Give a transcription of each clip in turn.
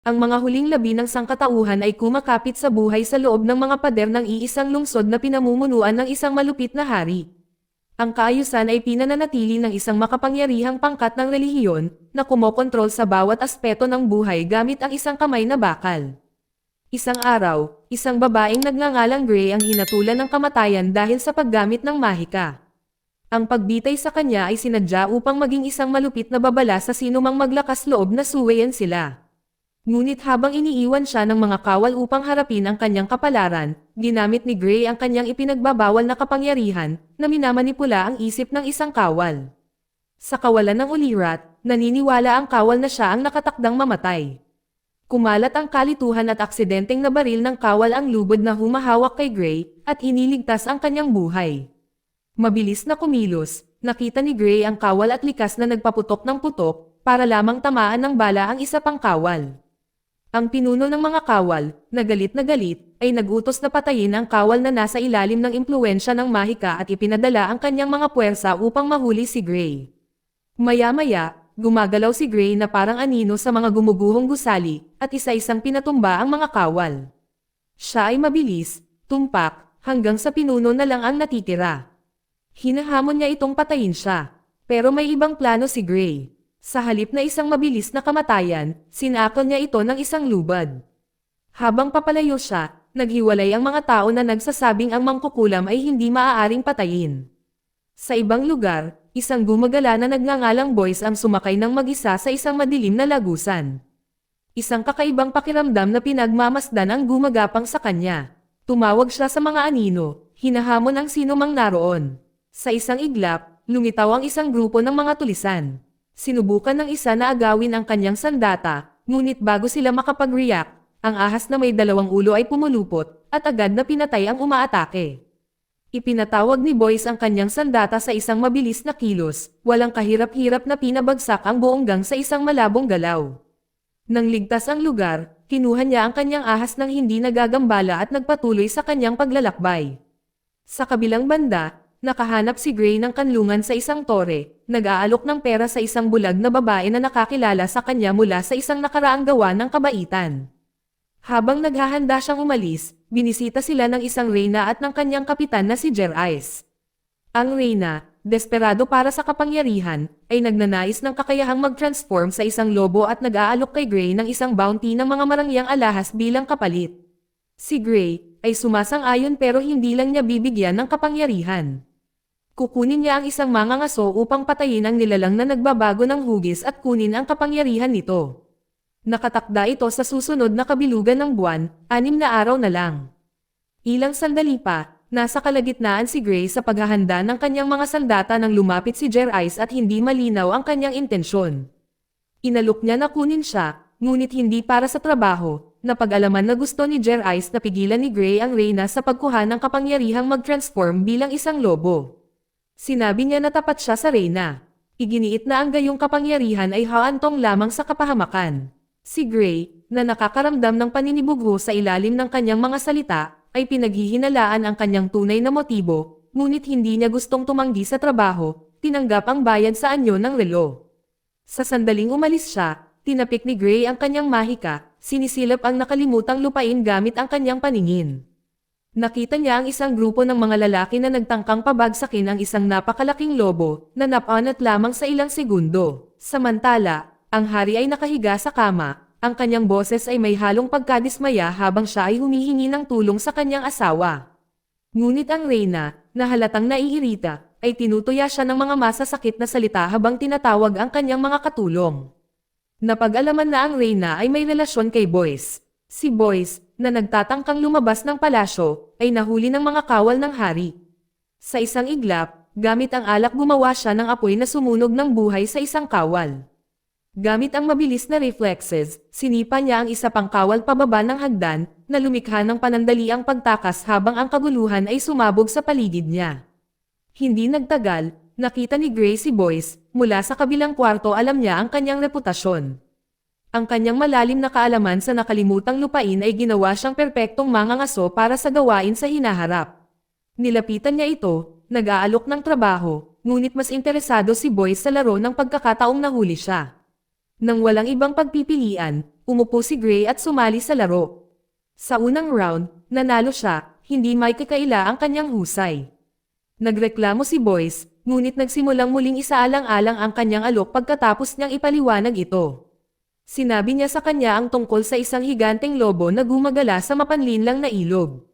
Ang mga huling labi ng sangkatauhan ay kumakapit sa buhay sa loob ng mga pader ng iisang lungsod na pinamumunuan ng isang malupit na hari. Ang kaayusan ay pinananatili ng isang makapangyarihang pangkat ng relihiyon, na kumokontrol sa bawat aspeto ng buhay gamit ang isang kamay na bakal. Isang araw, isang babaeng nagngangalang Gray ang hinatulan ng kamatayan dahil sa paggamit ng mahika. Ang pagbitay sa kanya ay sinadya upang maging isang malupit na babala sa sinumang maglakas loob na suwayan sila. Ngunit habang iniiwan siya ng mga kawal upang harapin ang kanyang kapalaran, ginamit ni Gray ang kanyang ipinagbabawal na kapangyarihan, na minamanipula ang isip ng isang kawal. Sa kawalan ng ulirat, naniniwala ang kawal na siya ang nakatakdang mamatay. Kumalat ang kalituhan at aksidenteng nabaril ng kawal ang lubod na humahawak kay Gray, at iniligtas ang kanyang buhay. Mabilis na kumilos, nakita ni Gray ang kawal at likas na nagpaputok ng putok, para lamang tamaan ng bala ang isa pang kawal. Ang pinuno ng mga kawal, na galit, ay nagutos na patayin ang kawal na nasa ilalim ng impluwensya ng mahika at ipinadala ang kanyang mga puwersa upang mahuli si Gray. Maya-maya, gumagalaw si Gray na parang anino sa mga gumuguhong gusali, at isa-isang pinatumba ang mga kawal. Siya ay mabilis, tumpak, hanggang sa pinuno na lang ang natitira. Hinahamon niya itong patayin siya. Pero may ibang plano si Gray. Sa halip na isang mabilis na kamatayan, sinakal niya ito ng isang lubad. Habang papalayo siya, naghiwalay ang mga tao na nagsasabing ang mangkukulam ay hindi maaaring patayin. Sa ibang lugar, isang gumagala na nagngangalang Boyce ang sumakay ng mag-isa sa isang madilim na lagusan. Isang kakaibang pakiramdam na pinagmamasdan ang gumagapang sa kanya. Tumawag siya sa mga anino, hinahamon ang sino mang naroon. Sa isang iglap, lumitaw ang isang grupo ng mga tulisan. Sinubukan ng isa na agawin ang kanyang sandata, ngunit bago sila makapag-react, ang ahas na may dalawang ulo ay pumulupot, at agad na pinatay ang umaatake. Ipinatawag ni Boyce ang kanyang sandata sa isang mabilis na kilos, walang kahirap-hirap na pinabagsak ang buong gang sa isang malabong galaw. Nang ligtas ang lugar, kinuha niya ang kanyang ahas ng hindi nagagambala at nagpatuloy sa kanyang paglalakbay. Sa kabilang banda, nakahanap si Gray ng kanlungan sa isang tore, nag-aalok ng pera sa isang bulag na babae na nakakilala sa kanya mula sa isang nakaraang gawa ng kabaitan. Habang naghahanda siyang umalis, binisita sila ng isang reyna at ng kanyang kapitan na si Jer-Ice. Ang reyna, desperado para sa kapangyarihan, ay nagnanais ng kakayahang mag-transform sa isang lobo at nag-aalok kay Gray ng isang bounty ng mga marangyang alahas bilang kapalit. Si Gray ay sumasang-ayon pero hindi lang niya bibigyan ng kapangyarihan. Kukunin niya ang isang mangangaso upang patayin ang nilalang na nagbabago ng hugis at kunin ang kapangyarihan nito. Nakatakda ito sa susunod na kabilugan ng buwan, 6 na araw na lang. Ilang sandali pa, nasa kalagitnaan si Gray sa paghahanda ng kanyang mga sandata nang lumapit si Jer-Ice at hindi malinaw ang kanyang intensyon. Inalok niya na kunin siya, ngunit hindi para sa trabaho, napag-alaman na gusto ni Jer-Ice na pigilan ni Gray ang reyna sa pagkuha ng kapangyarihang mag-transform bilang isang lobo. Sinabi niya na tapat siya sa reyna. Iginiit na ang gayong kapangyarihan ay haantong lamang sa kapahamakan. Si Gray, na nakakaramdam ng paninibugho sa ilalim ng kanyang mga salita, ay pinaghihinalaan ang kanyang tunay na motibo, ngunit hindi niya gustong tumanggi sa trabaho, tinanggap ang bayad sa anyo ng relo. Sa sandaling umalis siya, tinapik ni Gray ang kanyang mahika, sinisilap ang nakalimutang lupain gamit ang kanyang paningin. Nakita niya ang isang grupo ng mga lalaki na nagtangkang pabagsakin ang isang napakalaking lobo, na napanat lamang sa ilang segundo. Samantala, ang hari ay nakahiga sa kama, ang kanyang boses ay may halong pagkadismaya habang siya ay humihingi ng tulong sa kanyang asawa. Ngunit ang reyna, na halatang naiirita, ay tinutuya siya ng mga masasakit na salita habang tinatawag ang kanyang mga katulong. Napag-alaman na ang reyna ay may relasyon kay Boyce. Si Boyce, na nagtatangkang lumabas ng palasyo, ay nahuli ng mga kawal ng hari. Sa isang iglap, gamit ang alak gumawa siya ng apoy na sumunog ng buhay sa isang kawal. Gamit ang mabilis na reflexes, sinipa niya ang isa pang kawal pababa ng hagdan, na lumikha ng panandaliang pagtakas habang ang kaguluhan ay sumabog sa paligid niya. Hindi nagtagal, nakita ni Gray si Boyce, mula sa kabilang kwarto alam niya ang kanyang reputasyon. Ang kanyang malalim na kaalaman sa nakalimutang lupain ay ginawa siyang perpektong mangangaso para sa gawain sa hinaharap. Nilapitan niya ito, nag-aalok ng trabaho, ngunit mas interesado si Boyce sa laro ng pagkakataong nahuli siya. Nang walang ibang pagpipilian, Umupo si Gray at sumali sa laro. Sa unang round, nanalo siya, hindi may kakaila ang kanyang husay. Nagreklamo si Boyce, ngunit nagsimulang muling isaalang-alang ang kanyang alok pagkatapos niyang ipaliwanag ito. Sinabi niya sa kanya ang tungkol sa isang higanteng lobo na gumagala sa mapanlinlang na ilog.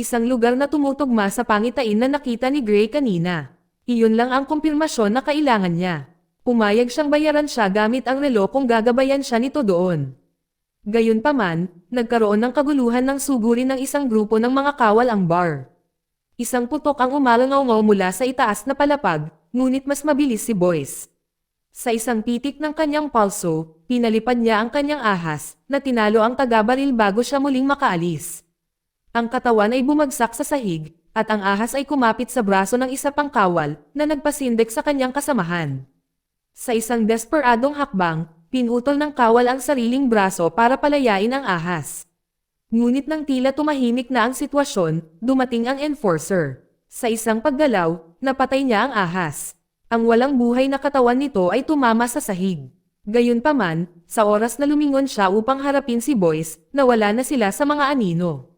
Isang lugar na tumutugma sa pangitain na nakita ni Gray kanina. Iyon lang ang kumpirmasyon na kailangan niya. Pumayag siyang bayaran siya gamit ang relo kung gagabayan siya nito doon. Gayunpaman, nagkaroon ng kaguluhan ng suguri ng isang grupo ng mga kawal ang bar. Isang putok ang umalangaw mula sa itaas na palapag, ngunit mas mabilis si Boyce. Sa isang pitik ng kanyang palso, pinalipad niya ang kanyang ahas, na tinalo ang taga-baril bago siya muling makaalis. Ang katawan ay bumagsak sa sahig, at ang ahas ay kumapit sa braso ng isa pang kawal, na nagpasindek sa kanyang kasamahan. Sa isang desperadong hakbang, pinutol ng kawal ang sariling braso para palayain ang ahas. Ngunit nang tila tumahimik na ang sitwasyon, dumating ang enforcer. Sa isang paggalaw, napatay niya ang ahas. Ang walang buhay na katawan nito ay tumama sa sahig. Gayunpaman, sa oras na lumingon siya upang harapin si Boyce, nawala na sila sa mga anino.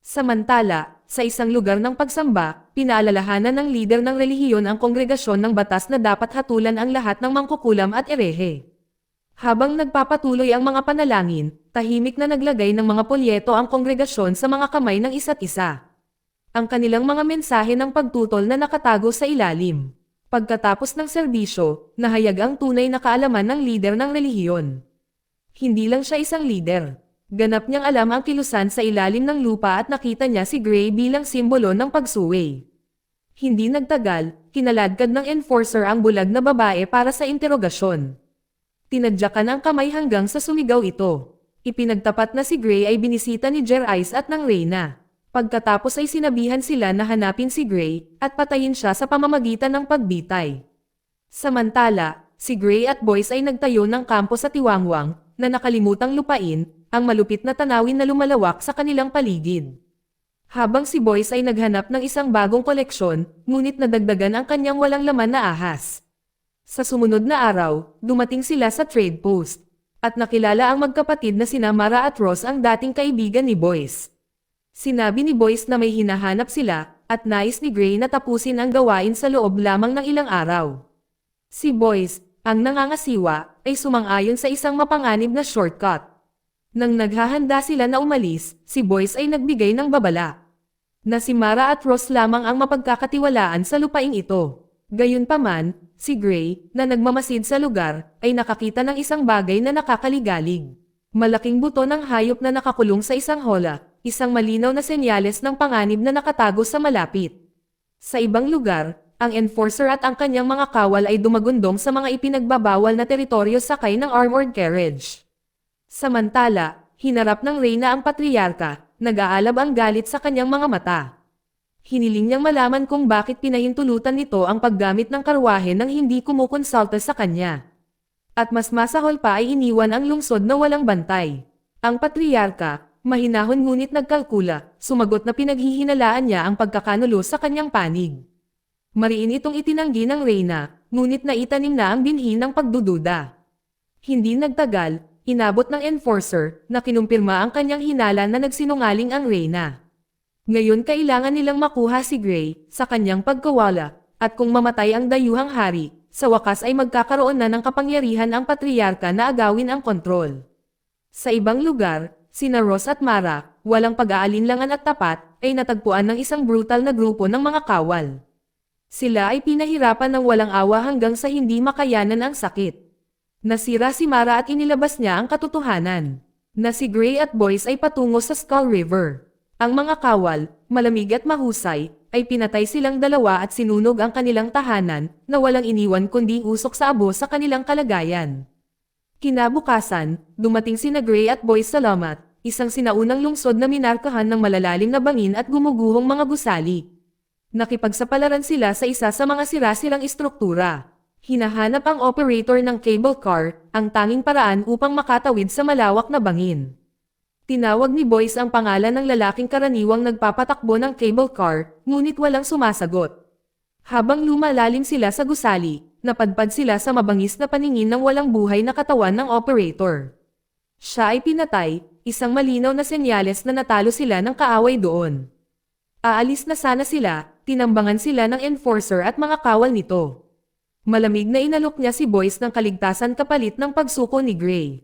Samantala, sa isang lugar ng pagsamba, pinaalalahanan ng lider ng relihiyon ang kongregasyon ng batas na dapat hatulan ang lahat ng mangkukulam at erehe. Habang nagpapatuloy ang mga panalangin, tahimik na naglagay ng mga polyeto ang kongregasyon sa mga kamay ng isa't isa. Ang kanilang mga mensahe ng pagtutol na nakatago sa ilalim. Pagkatapos ng serbisyo, nahayag ang tunay na kaalaman ng lider ng relihiyon. Hindi lang siya isang lider. Ganap niyang alam ang kilusan sa ilalim ng lupa at nakita niya si Gray bilang simbolo ng pagsuway. Hindi nagtagal, kinaladkad ng enforcer ang bulag na babae para sa interogasyon. Tinadyakan ang kamay hanggang sa sumigaw ito. Ipinagtapat na si Gray ay binisita ni Jerice at ng Reyna. Pagkatapos ay sinabihan sila na hanapin si Gray at patayin siya sa pamamagitan ng pagbitay. Samantala, si Gray at Boyce ay nagtayo ng kampo sa Tiwangwang na nakalimutang lupain ang malupit na tanawin na lumalawak sa kanilang paligid. Habang si Boyce ay naghanap ng isang bagong koleksyon, ngunit nadagdagan ang kanyang walang laman na ahas. Sa sumunod na araw, dumating sila sa trade post, at nakilala ang magkapatid na sina Mara at Ross ang dating kaibigan ni Boyce. Sinabi ni Boyce na may hinahanap sila, at nais ni Gray na tapusin ang gawain sa loob lamang ng ilang araw. Si Boyce, ang nangangasiwa, ay sumang-ayon sa isang mapanganib na shortcut. Nang naghahanda sila na umalis, si Boyce ay nagbigay ng babala na si Mara at Ross lamang ang mapagkakatiwalaan sa lupaing ito. Gayunpaman, si Gray, na nagmamasid sa lugar, ay nakakita ng isang bagay na nakakaligalig. Malaking buto ng hayop na nakakulong sa isang hola, isang malinaw na senyales ng panganib na nakatago sa malapit. Sa ibang lugar, ang enforcer at ang kanyang mga kawal ay dumagundong sa mga ipinagbabawal na teritoryo sakay ng armored carriage. Samantala, hinarap ng Reyna ang patriarka, nag-aalab ang galit sa kanyang mga mata. Hiniling niyang malaman kung bakit pinahintulutan nito ang paggamit ng karwahe nang hindi kumukonsulta sa kanya. At mas masahol pa ay iniwan ang lungsod na walang bantay. Ang patriarka, mahinahon ngunit nagkalkula, sumagot na pinaghihinalaan niya ang pagkakanulo sa kanyang panig. Mariin itong itinanggi ng Reyna, ngunit naitanim na ang binhi ng pagdududa. Hindi nagtagal, inabot ng enforcer na kinumpirma ang kanyang hinala na nagsinungaling ang Reyna. Ngayon kailangan nilang makuha si Gray sa kanyang pagkawala, at kung mamatay ang dayuhang hari, sa wakas ay magkakaroon na ng kapangyarihan ang patriarka na agawin ang kontrol. Sa ibang lugar, sina Ross at Mara, walang pag-aalinlangan at tapat, ay natagpuan ng isang brutal na grupo ng mga kawal. Sila ay pinahirapan ng walang awa hanggang sa hindi makayanan ang sakit. Nasira si Mara at inilabas niya ang katotohanan, na si Gray at Boyce ay patungo sa Skull River. Ang mga kawal, malamig at mahusay, ay pinatay silang dalawa at sinunog ang kanilang tahanan, na walang iniwan kundi usok sa abo sa kanilang kalagayan. Kinabukasan, dumating sina Gray at Boyce sa Lamat, isang sinaunang lungsod na minarkahan ng malalalim na bangin at gumuguhong mga gusali. Nakipagsapalaran sila sa isa sa mga sira-sirang istruktura. Hinahanap ang operator ng cable car, ang tanging paraan upang makatawid sa malawak na bangin. Tinawag ni Boyce ang pangalan ng lalaking karaniwang nagpapatakbo ng cable car, ngunit walang sumasagot. Habang lumalalim sila sa gusali, napadpad sila sa mabangis na paningin ng walang buhay na katawan ng operator. Siya ay pinatay, isang malinaw na senyales na natalo sila ng kaaway doon. Aalis na sana sila, tinambangan sila ng enforcer at mga kawal nito. Malamig na inalok niya si Boyce ng kaligtasan kapalit ng pagsuko ni Gray.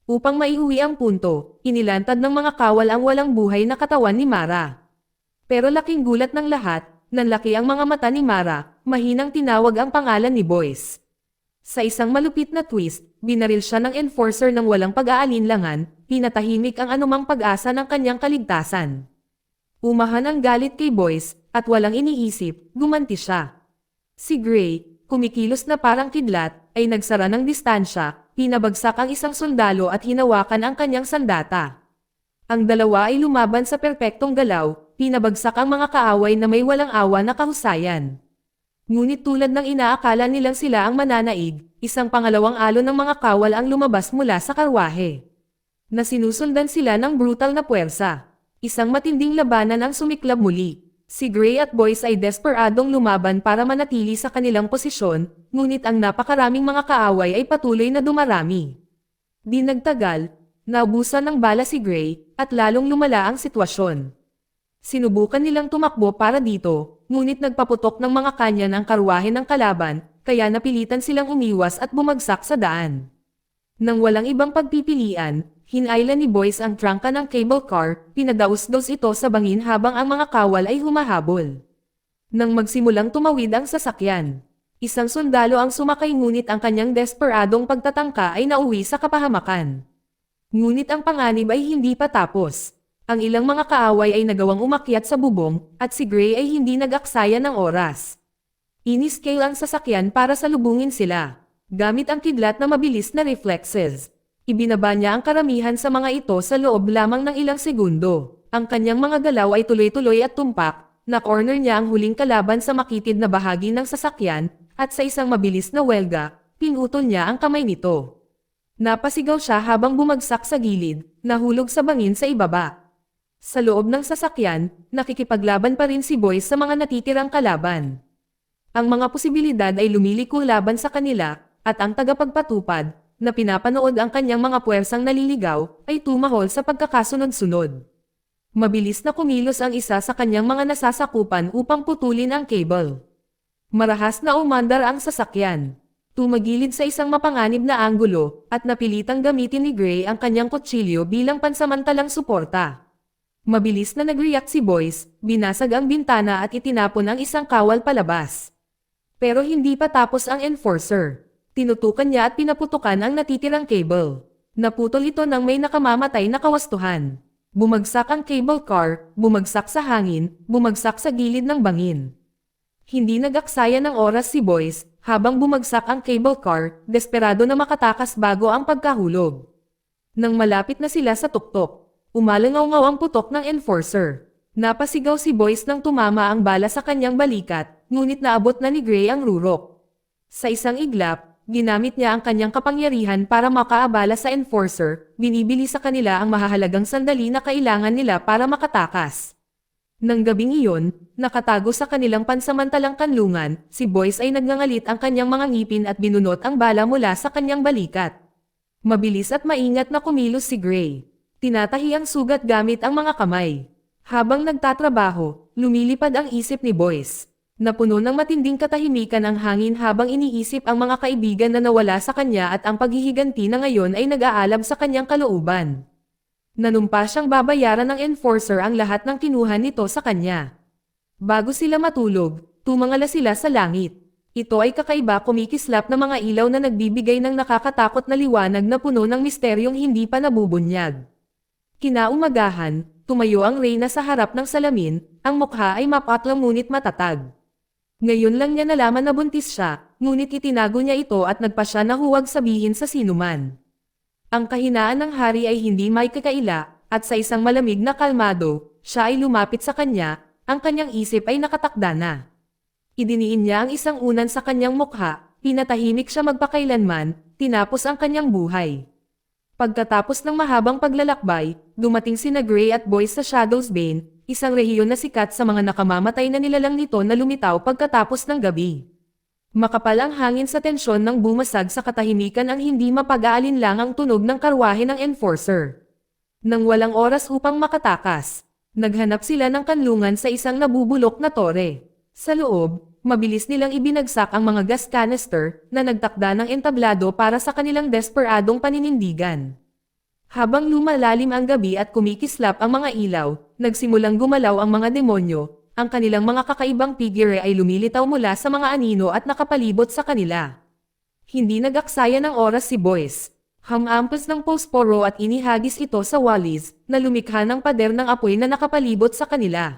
Upang maiuwi ang punto, inilantad ng mga kawal ang walang buhay na katawan ni Mara. Pero laking gulat ng lahat, nanlaki ang mga mata ni Mara, mahinang tinawag ang pangalan ni Boyce. Sa isang malupit na twist, binaril siya ng enforcer ng walang pag-aalinlangan, pinatahimik ang anumang pag-asa ng kanyang kaligtasan. Umahan ang galit kay Boyce, at walang iniisip, gumanti siya. Si Gray, kumikilos na parang kidlat, ay nagsara ng distansya, pinabagsak ang isang sundalo at hinawakan ang kanyang sandata. Ang dalawa ay lumaban sa perpektong galaw, pinabagsak ang mga kaaway na may walang awa na kahusayan. Ngunit tulad ng inaakala nilang sila ang mananaig, isang pangalawang alon ng mga kawal ang lumabas mula sa karwahe. Na sinusundan sila ng brutal na puwersa. Isang matinding labanan ang sumiklab muli. Si Gray at Boyce ay desperadong lumaban para manatili sa kanilang posisyon, ngunit ang napakaraming mga kaaway ay patuloy na dumarami. Di nagtagal, naubusan ng bala si Gray, at lalong lumala ang sitwasyon. Sinubukan nilang tumakbo para dito, ngunit nagpaputok ng mga kanyan ang karwahe ng kalaban, kaya napilitan silang umiwas at bumagsak sa daan. Nang walang ibang pagpipilian, hinailan ni Boyce ang trangka ng cable car, pinadaos-dos ito sa bangin habang ang mga kawal ay humahabol. Nang magsimulang tumawid ang sasakyan, isang sundalo ang sumakay ngunit ang kanyang desperadong pagtatangka ay nauwi sa kapahamakan. Ngunit ang panganib ay hindi pa tapos. Ang ilang mga kaaway ay nagawang umakyat sa bubong, at si Gray ay hindi nag-aksaya ng oras. Iniscale ang sasakyan para salubungin sila. Gamit ang kidlat na mabilis na reflexes. Ibinaba niya ang karamihan sa mga ito sa loob lamang ng ilang segundo. Ang kanyang mga galaw ay tuloy-tuloy at tumpak, na-corner niya ang huling kalaban sa makitid na bahagi ng sasakyan, at sa isang mabilis na welga, pinutol niya ang kamay nito. Napasigaw siya habang bumagsak sa gilid, nahulog sa bangin sa ibaba. Sa loob ng sasakyan, nakikipaglaban pa rin si Boyce sa mga natitirang kalaban. Ang mga posibilidad ay lumiliko laban sa kanila, at ang tagapagpatupad, na pinapanood ang kanyang mga puwersang naliligaw, ay tumahol sa pagkakasunod-sunod. Mabilis na kumilos ang isa sa kanyang mga nasasakupan upang putulin ang cable. Marahas na umandar ang sasakyan. Tumagilid sa isang mapanganib na anggulo, at napilitang gamitin ni Gray ang kanyang kutsilyo bilang pansamantalang suporta. Mabilis na nag-react si Boyce, binasag ang bintana at itinapon ang isang kawal palabas. Pero hindi pa tapos ang enforcer. Tinutukan niya at pinaputukan ang natitirang cable. Naputol ito ng may nakamamatay na kawastuhan. Bumagsak ang cable car, bumagsak sa hangin, bumagsak sa gilid ng bangin. Hindi nag-aksaya ng oras si Boyce, habang bumagsak ang cable car, desperado na makatakas bago ang pagkahulog. Nang malapit na sila sa tuktok, umalangaw-ngaw ang putok ng enforcer. Napasigaw si Boyce nang tumama ang bala sa kanyang balikat, ngunit naabot na ni Gray ang rurok. Sa isang iglap, ginamit niya ang kanyang kapangyarihan para makaabala sa enforcer, binibili sa kanila ang mahahalagang sandali na kailangan nila para makatakas. Nang gabing iyon, nakatago sa kanilang pansamantalang kanlungan, si Boyce ay nagngangalit ang kanyang mga ngipin at binunot ang bala mula sa kanyang balikat. Mabilis at maingat na kumilos si Gray. Tinatahi ang sugat gamit ang mga kamay. Habang nagtatrabaho, lumilipad ang isip ni Boyce. Napuno ng matinding katahimikan ang hangin habang iniisip ang mga kaibigan na nawala sa kanya at ang paghihiganti na ngayon ay nag-aalab sa kanyang kalooban. Nanumpa siyang babayaran ng enforcer ang lahat ng kinuha nito sa kanya. Bago sila matulog, tumangala sila sa langit. Ito ay kakaiba kumikislap na mga ilaw na nagbibigay ng nakakatakot na liwanag na puno ng misteryong hindi pa nabubunyag. Kinaumagahan, tumayo ang reyna sa harap ng salamin, ang mukha ay mapatlang ngunit matatag. Ngayon lang niya nalaman na buntis siya, ngunit itinago niya ito at nagpasya na huwag sabihin sa sinuman. Ang kahinaan ng hari ay hindi may kakaila, at sa isang malamig na kalmado, siya ay lumapit sa kanya, ang kanyang isip ay nakatakda na. Idiniin niya ang isang unan sa kanyang mukha, pinatahimik siya magpakailanman, tinapos ang kanyang buhay. Pagkatapos ng mahabang paglalakbay, dumating sina Gray at Boyce sa Shadow's Bane, isang rehiyon na sikat sa mga nakamamatay na nilalang nito na lumitaw pagkatapos ng gabi. Makapal ang hangin sa tensyon nang bumasag sa katahimikan ang hindi mapag-aalinlangang tunog ng karwahe ng enforcer. Nang walang oras upang makatakas, naghanap sila ng kanlungan sa isang nabubulok na tore. Sa loob, mabilis nilang ibinagsak ang mga gas canister na nagtakda ng entablado para sa kanilang desperadong paninindigan. Habang lumalalim ang gabi at kumikislap ang mga ilaw, nagsimulang gumalaw ang mga demonyo. Ang kanilang mga kakaibang figure ay lumilitaw mula sa mga anino at nakapalibot sa kanila. Hindi nag-aksaya ng oras si Boyce. Hamampas ng posporo at inihagis ito sa wallis, na lumikha ng pader ng apoy na nakapalibot sa kanila.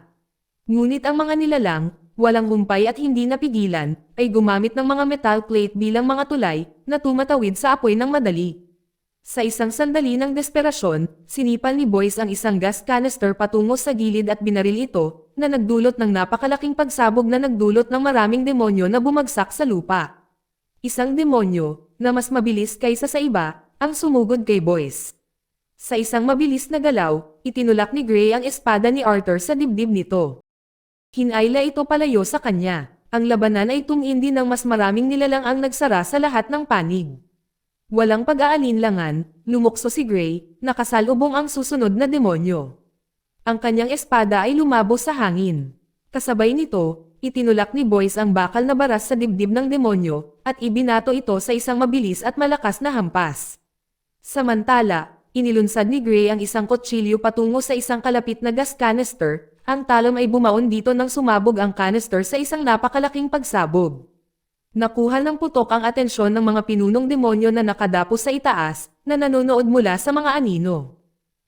Ngunit ang mga nilalang, walang humpay at hindi napigilan, ay gumamit ng mga metal plate bilang mga tulay, na tumatawid sa apoy ng madali. Sa isang sandali ng desperasyon, sinipan ni Boyce ang isang gas canister patungo sa gilid at binaril ito, na nagdulot ng napakalaking pagsabog na nagdulot ng maraming demonyo na bumagsak sa lupa. Isang demonyo, na mas mabilis kaysa sa iba, ang sumugod kay Boyce. Sa isang mabilis na galaw, itinulak ni Gray ang espada ni Arthur sa dibdib nito. Hinayla ito palayo sa kanya. Ang labanan ay tumindi ng mas maraming nilalang ang nagsara sa lahat ng panig. Walang pag-aalinlangan, lumukso si Gray, nakasalubong ang susunod na demonyo. Ang kanyang espada ay lumabo sa hangin. Kasabay nito, itinulak ni Boyce ang bakal na baras sa dibdib ng demonyo, at ibinato ito sa isang mabilis at malakas na hampas. Samantala, inilunsad ni Gray ang isang kutsilyo patungo sa isang kalapit na gas canister. Ang talon ay bumaon dito nang sumabog ang canister sa isang napakalaking pagsabog. Nakuha ng putok ang atensyon ng mga pinunong demonyo na nakadapo sa itaas, na nanonood mula sa mga anino.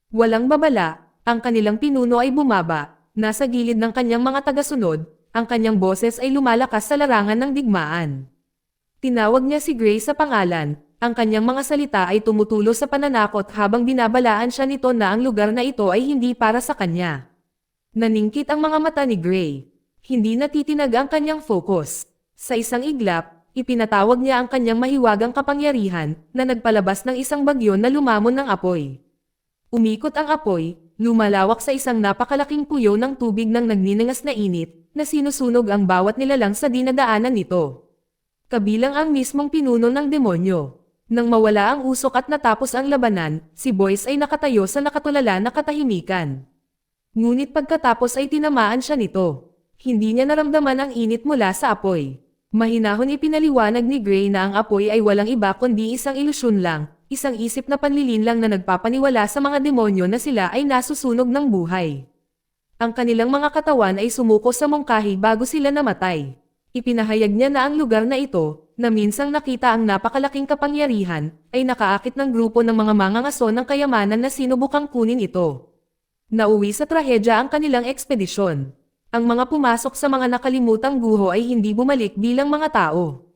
Walang babala, ang kanilang pinuno ay bumaba, nasa gilid ng kanyang mga tagasunod, ang kanyang boses ay lumalakas sa larangan ng digmaan. Tinawag niya si Gray sa pangalan, ang kanyang mga salita ay tumutulo sa pananakot habang binabalaan siya nito na ang lugar na ito ay hindi para sa kanya. Naningkit ang mga mata ni Gray. Hindi natitinag ang kanyang focus. Sa isang iglap, ipinatawag niya ang kanyang mahiwagang kapangyarihan, na nagpalabas ng isang bagyo na lumamon ng apoy. Umikot ang apoy, lumalawak sa isang napakalaking puyo ng tubig ng nagniningas na init, na sinusunog ang bawat nilalang sa dinadaanan nito. Kabilang ang mismong pinuno ng demonyo. Nang mawala ang usok at natapos ang labanan, si Boyce ay nakatayo sa nakatulala na katahimikan. Ngunit pagkatapos ay tinamaan siya nito. Hindi niya naramdaman ang init mula sa apoy. Mahinahon ipinaliwanag ni Gray na ang apoy ay walang iba kundi isang ilusyon lang, isang isip na panlilinlang na nagpapaniwala sa mga demonyo na sila ay nasusunog ng buhay. Ang kanilang mga katawan ay sumuko sa mungkahi bago sila namatay. Ipinahayag niya na ang lugar na ito, na minsang nakita ang napakalaking kapangyarihan, ay nakaakit ng grupo ng mga mangangaso ng kayamanan na sinubukang kunin ito. Nauwi sa trahedya ang kanilang ekspedisyon. Ang mga pumasok sa mga nakalimutang guho ay hindi bumalik bilang mga tao.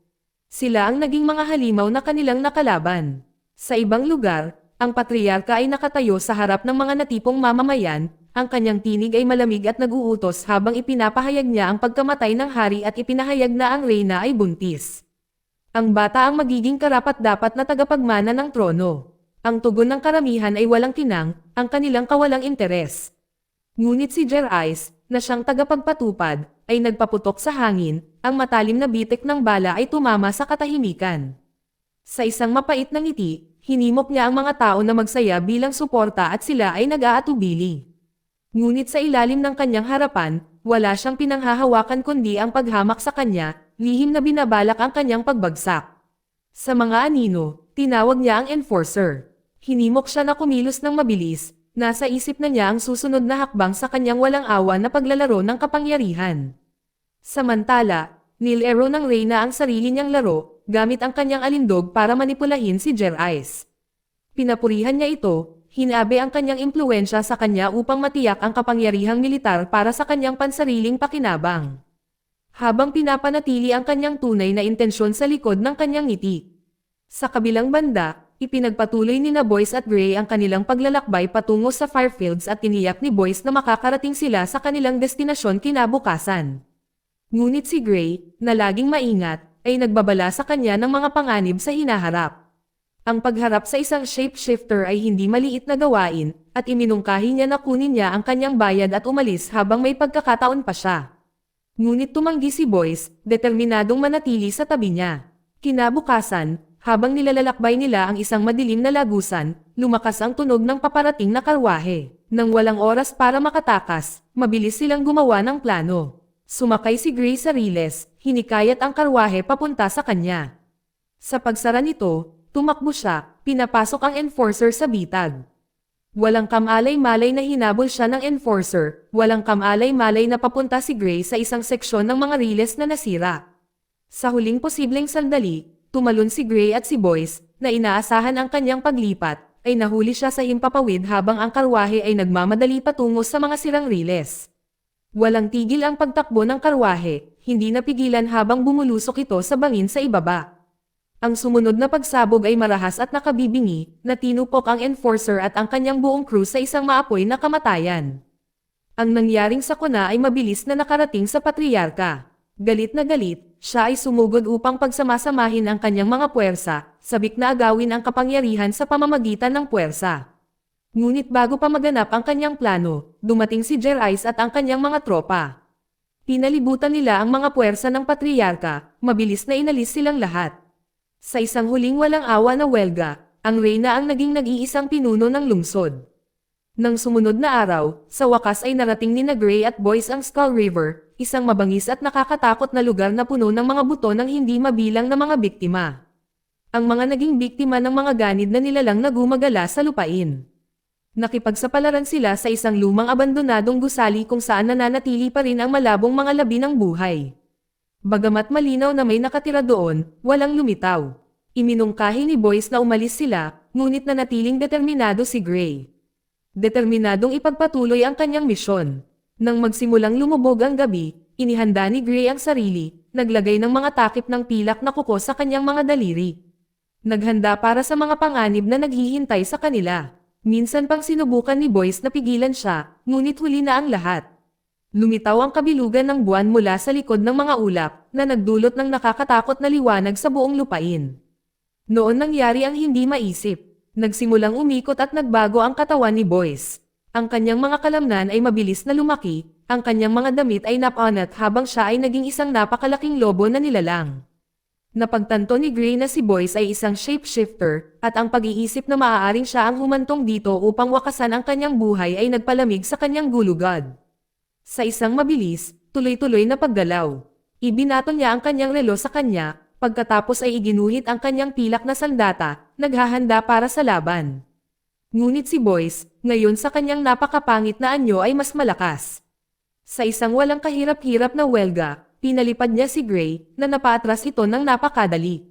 Sila ang naging mga halimaw na kanilang nakalaban. Sa ibang lugar, ang patriarka ay nakatayo sa harap ng mga natipong mamamayan, ang kanyang tinig ay malamig at nag-uutos habang ipinapahayag niya ang pagkamatay ng hari at ipinahayag na ang reyna ay buntis. Ang bata ang magiging karapat-dapat na tagapagmana ng trono. Ang tugon ng karamihan ay walang tinang, ang kanilang kawalang interes. Ngunit si Jer-Ice, na siyang tagapagpatupad, ay nagpaputok sa hangin, ang matalim na bitik ng bala ay tumama sa katahimikan. Sa isang mapait na ngiti, hinimok niya ang mga tao na magsaya bilang suporta at sila ay nag-aatubili. Ngunit sa ilalim ng kanyang harapan, wala siyang pinanghahawakan kundi ang paghamak sa kanya, lihim na binabalak ang kanyang pagbagsak. Sa mga anino, tinawag niya ang enforcer. Hinimok siya na kumilos ng mabilis. Nasa isip na niya ang susunod na hakbang sa kanyang walang awa na paglalaro ng kapangyarihan. Samantala, nilaro ng reyna ang sarili niyang laro, gamit ang kanyang alindog para manipulahin si Jer-Ice. Pinapurihan niya ito, hinabi ang kanyang impluensya sa kanya upang matiyak ang kapangyarihang militar para sa kanyang pansariling pakinabang. Habang pinapanatili ang kanyang tunay na intensyon sa likod ng kanyang ngiti. Sa kabilang banda, ipinagpatuloy ni Boyce at Gray ang kanilang paglalakbay patungo sa Firefields at tiniyak ni Boyce na makakarating sila sa kanilang destinasyon kinabukasan. Ngunit si Gray, na laging maingat, ay nagbabala sa kanya ng mga panganib sa hinaharap. Ang pagharap sa isang shapeshifter ay hindi maliit na gawain, at iminungkahi niya na kunin niya ang kanyang bayad at umalis habang may pagkakataon pa siya. Ngunit tumanggi si Boyce, determinadong manatili sa tabi niya. Kinabukasan, habang nilalalakbay nila ang isang madilim na lagusan, lumakas ang tunog ng paparating na karwahe. Nang walang oras para makatakas, mabilis silang gumawa ng plano. Sumakay si Gray sa riles, hinikayat ang karwahe papunta sa kanya. Sa pagsara nito, tumakbo siya, pinapasok ang enforcer sa bitag. Walang kamalay-malay na hinabol siya ng enforcer, walang kamalay-malay na papunta si Gray sa isang seksyon ng mga riles na nasira. Sa huling posibleng sandali, tumalon si Gray at si Boyce, na inaasahan ang kanyang paglipat, ay nahuli siya sa himpapawid habang ang karwahe ay nagmamadali patungo sa mga sirang riles. Walang tigil ang pagtakbo ng karwahe, hindi napigilan habang bumulusok ito sa bangin sa ibaba. Ang sumunod na pagsabog ay marahas at nakabibingi, na tinupok ang enforcer at ang kanyang buong crew sa isang maapoy na kamatayan. Ang nangyaring sakuna ay mabilis na nakarating sa patriarka. Galit na galit, siya ay sumugod upang pagsamasamahin ang kanyang mga puwersa, sabik na agawin ang kapangyarihan sa pamamagitan ng puwersa. Ngunit bago pa maganap ang kanyang plano, dumating si Jerice at ang kanyang mga tropa. Pinalibutan nila ang mga puwersa ng patriarka, mabilis na inalis silang lahat. Sa isang huling walang awa na welga, ang Reyna ang naging nag-iisang pinuno ng lungsod. Nang sumunod na araw, sa wakas ay narating ni Gray at Boyce ang Skull River, isang mabangis at nakakatakot na lugar na puno ng mga buto ng hindi mabilang na mga biktima. Ang mga naging biktima ng mga ganid na nilalang na gumagala sa lupain. Nakipagsapalaran sila sa isang lumang abandonadong gusali kung saan nananatili pa rin ang malabong mga labi ng buhay. Bagamat malinaw na may nakatira doon, walang lumitaw. Iminungkahi ni Boyce na umalis sila, ngunit nanatiling determinado si Gray. Determinadong ipagpatuloy ang kanyang misyon. Nang magsimulang lumubog ang gabi, inihanda ni Gray ang sarili, naglagay ng mga takip ng pilak na kuko sa kanyang mga daliri. Naghanda para sa mga panganib na naghihintay sa kanila. Minsan pang sinubukan ni Boyce na pigilan siya, ngunit huli na ang lahat. Lumitaw ang kabilugan ng buwan mula sa likod ng mga ulap, na nagdulot ng nakakatakot na liwanag sa buong lupain. Noon nangyari ang hindi maisip. Nagsimulang umikot at nagbago ang katawan ni Boyce. Ang kanyang mga kalamnan ay mabilis na lumaki, ang kanyang mga damit ay napanat habang siya ay naging isang napakalaking lobo na nilalang. Napagtanto ni Gray na si Boyce ay isang shapeshifter, at ang pag-iisip na maaaring siya ang humantong dito upang wakasan ang kanyang buhay ay nagpalamig sa kanyang gulugod. Sa isang mabilis, tuloy-tuloy na paggalaw. Ibinato niya ang kanyang relo sa kanya, pagkatapos ay iginuhit ang kanyang pilak na sandata, naghahanda para sa laban. Ngunit si Boyce, ngayon sa kanyang napakapangit na anyo ay mas malakas. Sa isang walang kahirap-hirap na welga, pinalipad niya si Gray, na napaatras ito ng napakadali.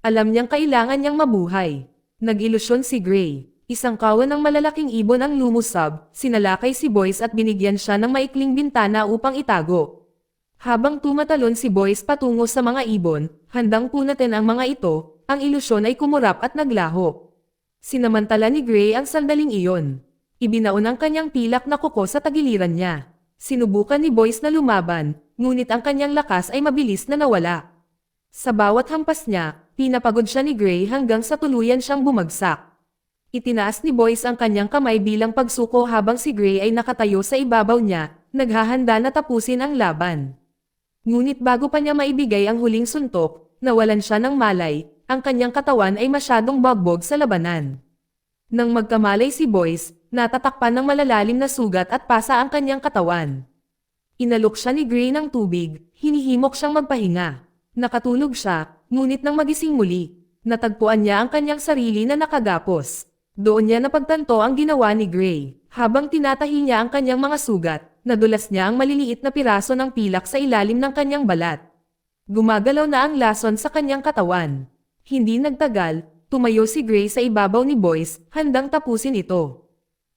Alam niyang kailangan niyang mabuhay. Nag-ilusyon si Gray. Isang kawan ng malalaking ibon ang lumusab, sinalakay si Boyce at binigyan siya ng maikling bintana upang itago. Habang tumatalon si Boyce patungo sa mga ibon, handang punatin ang mga ito, ang ilusyon ay kumurap at naglaho. Sinamantala ni Gray ang sandaling iyon. Ibinaon ang kanyang pilak na kuko sa tagiliran niya. Sinubukan ni Boyce na lumaban, ngunit ang kanyang lakas ay mabilis na nawala. Sa bawat hampas niya, pinapagod siya ni Gray hanggang sa tuluyan siyang bumagsak. Itinaas ni Boyce ang kanyang kamay bilang pagsuko habang si Gray ay nakatayo sa ibabaw niya, naghahanda na tapusin ang laban. Ngunit bago pa niya maibigay ang huling suntok, nawalan siya ng malay, ang kanyang katawan ay masyadong bagbog sa labanan. Nang magkamalay si Boyce, natatakpan ng malalalim na sugat at pasa ang kanyang katawan. Inalok siya ni Gray ng tubig, hinihimok siyang magpahinga. Nakatulog siya, ngunit nang magising muli, natagpuan niya ang kanyang sarili na nakagapos. Doon niya napagtanto ang ginawa ni Gray. Habang tinatahi niya ang kanyang mga sugat, nadulas niya ang maliliit na piraso ng pilak sa ilalim ng kanyang balat. Gumagalaw na ang lason sa kanyang katawan. Hindi nagtagal, tumayo si Gray sa ibabaw ni Boyce, handang tapusin ito.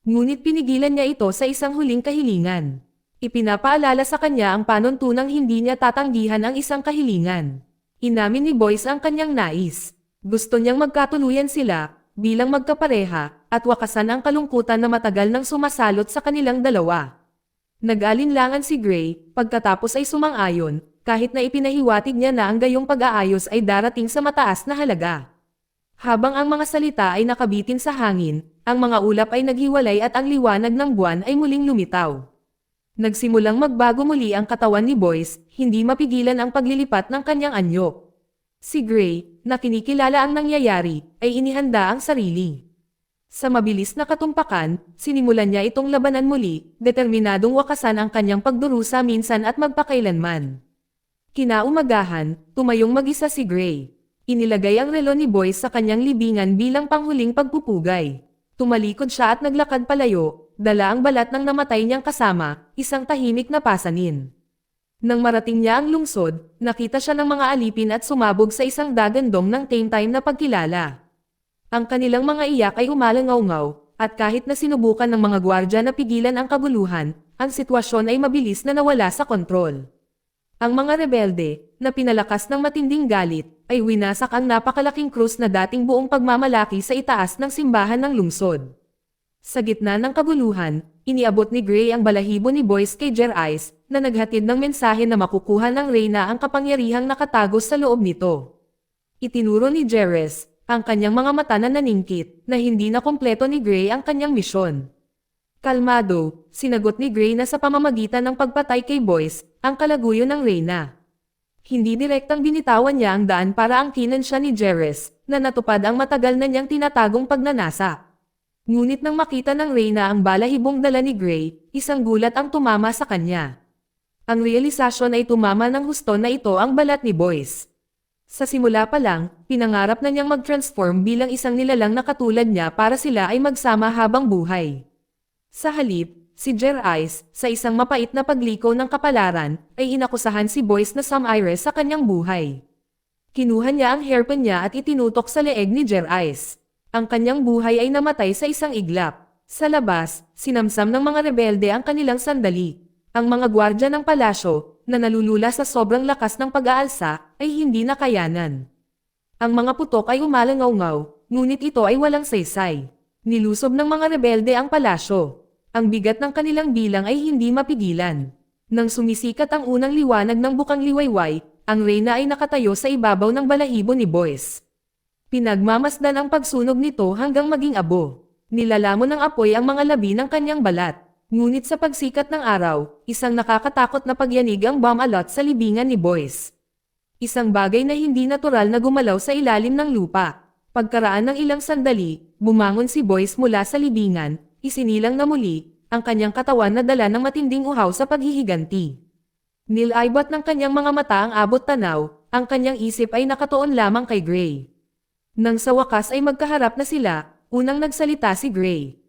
Ngunit pinigilan niya ito sa isang huling kahilingan. Ipinapaalala sa kanya ang panuntunang hindi niya tatanggihan ang isang kahilingan. Inamin ni Boyce ang kanyang nais. Gusto niyang magkatuluyan sila, bilang magkapareha, at wakasan ang kalungkutan na matagal nang sumasalot sa kanilang dalawa. Nag-alinlangan si Gray, pagkatapos ay sumang-ayon, kahit na ipinahiwatig niya na ang gayong pag-aayos ay darating sa mataas na halaga. Habang ang mga salita ay nakabitin sa hangin, ang mga ulap ay naghiwalay at ang liwanag ng buwan ay muling lumitaw. Nagsimulang magbago muli ang katawan ni Boyce, hindi mapigilan ang paglilipat ng kanyang anyo. Si Gray, na kinikilala ang nangyayari, ay inihanda ang sarili. Sa mabilis na katumpakan, sinimulan niya itong labanan muli, determinadong wakasan ang kanyang pagdurusa minsan at magpakailanman. Kinaumagahan, tumayong mag-isa si Gray. Inilagay ang relo ni Boyce sa kanyang libingan bilang panghuling pagpupugay. Tumalikod siya at naglakad palayo, dala ang balat ng namatay niyang kasama, isang tahimik na pasanin. Nang marating niya ang lungsod, nakita siya ng mga alipin at sumabog sa isang dagandong ng time na pagkilala. Ang kanilang mga iyak ay umalangaw-ngaw, at kahit na sinubukan ng mga gwardya na pigilan ang kaguluhan, ang sitwasyon ay mabilis na nawala sa kontrol. Ang mga rebelde, na pinalakas ng matinding galit, ay winasak ang napakalaking krus na dating buong pagmamalaki sa itaas ng simbahan ng lungsod. Sa gitna ng kaguluhan, iniabot ni Gray ang balahibo ni Boyce kay Jer-Ice, na naghatid ng mensahe na makukuha ng Reyna ang kapangyarihang nakatago sa loob nito. Itinuro ni Jerez, ang kanyang mga mata na naningkit, na hindi na kompleto ni Gray ang kanyang misyon. Kalmado, sinagot ni Gray na sa pamamagitan ng pagpatay kay Boyce, ang kalaguyo ng Reyna. Hindi direktang binitawan niya ang daan para angkinan siya ni Jerez, na natupad ang matagal na niyang tinatagong pagnanasa. Ngunit nang makita ng Reyna ang balahibong dala ni Gray, isang gulat ang tumama sa kanya. Ang realisasyon ay tumama ng husto na ito ang balat ni Boyce. Sa simula pa lang, pinangarap na niyang mag-transform bilang isang nilalang na katulad niya para sila ay magsama habang buhay. Sa halip, si Jer-Ice, sa isang mapait na pagliko ng kapalaran, ay inakusahan si Boyce na sumire sa kanyang buhay. Kinuha niya ang hairpin niya at itinutok sa leeg ni Jer-Ice. Ang kanyang buhay ay namatay sa isang iglap. Sa labas, sinamsam ng mga rebelde ang kanilang sandali. Ang mga gwardya ng palasyo, na nalulula sa sobrang lakas ng pag-aalsa, ay hindi nakayanan. Ang mga putok ay umalangaw-ngaw, ngunit ito ay walang saysay. Nilusob ng mga rebelde ang palasyo. Ang bigat ng kanilang bilang ay hindi mapigilan. Nang sumisikat ang unang liwanag ng bukang liwayway, ang Reyna ay nakatayo sa ibabaw ng balahibo ni Boyce. Pinagmamasdan ang pagsunog nito hanggang maging abo. Nilalamon ng apoy ang mga labi ng kanyang balat. Ngunit sa pagsikat ng araw, isang nakakatakot na pagyanig ang bomb-alot sa libingan ni Boyce. Isang bagay na hindi natural na gumalaw sa ilalim ng lupa. Pagkaraan ng ilang sandali, bumangon si Boyce mula sa libingan, isinilang na muli, ang kanyang katawan na dala ng matinding uhaw sa paghihiganti. Nilaybot ng kanyang mga mata ang abot tanaw, ang kanyang isip ay nakatuon lamang kay Gray. Nang sa wakas ay magkaharap na sila, unang nagsalita si Gray.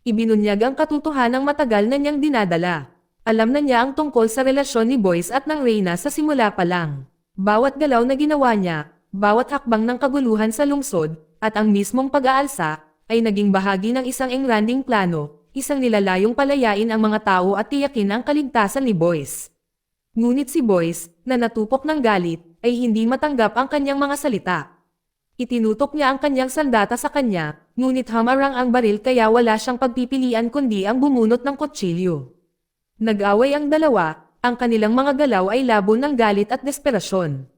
Ibinunyag ang katotohanang matagal na niyang dinadala. Alam na niya ang tungkol sa relasyon ni Boyce at ng Reyna sa simula pa lang. Bawat galaw na ginawa niya, bawat hakbang ng kaguluhan sa lungsod, at ang mismong pag-aalsa, ay naging bahagi ng isang engranding plano, isang nilalayong palayain ang mga tao at tiyakin ang kaligtasan ni Boyce. Ngunit si Boyce, na natupok ng galit, ay hindi matanggap ang kanyang mga salita. Itinutok niya ang kanyang sandata sa kanya, ngunit hamarang ang baril kaya wala siyang pagpipilian kundi ang bumunot ng kutsilyo. Nag-away ang dalawa, ang kanilang mga galaw ay labo ng galit at desperasyon.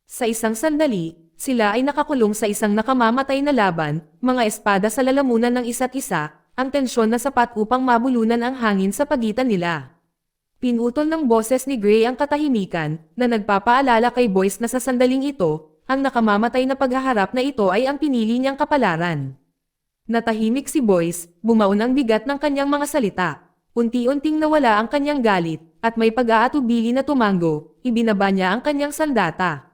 Sa isang sandali, sila ay nakakulong sa isang nakamamatay na laban, mga espada sa lalamunan ng isa't isa, ang tensyon na sapat upang mabulunan ang hangin sa pagitan nila. Pinutol ng boses ni Gray ang katahimikan, na nagpapaalala kay Boyce na sa sandaling ito, ang nakamamatay na paghaharap na ito ay ang pinili niyang kapalaran. Natahimik si Boyce, bumaon ang bigat ng kanyang mga salita. Unti-unting nawala ang kanyang galit, at may pag-aatubili na tumango, ibinaba niya ang kanyang sandata.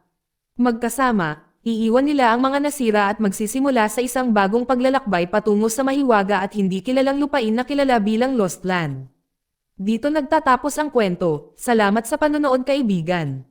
Magkasama, iiwan nila ang mga nasira at magsisimula sa isang bagong paglalakbay patungo sa mahiwaga at hindi kilalang lupain na kilala bilang Lost Land. Dito nagtatapos ang kwento. Salamat sa panonood, kaibigan.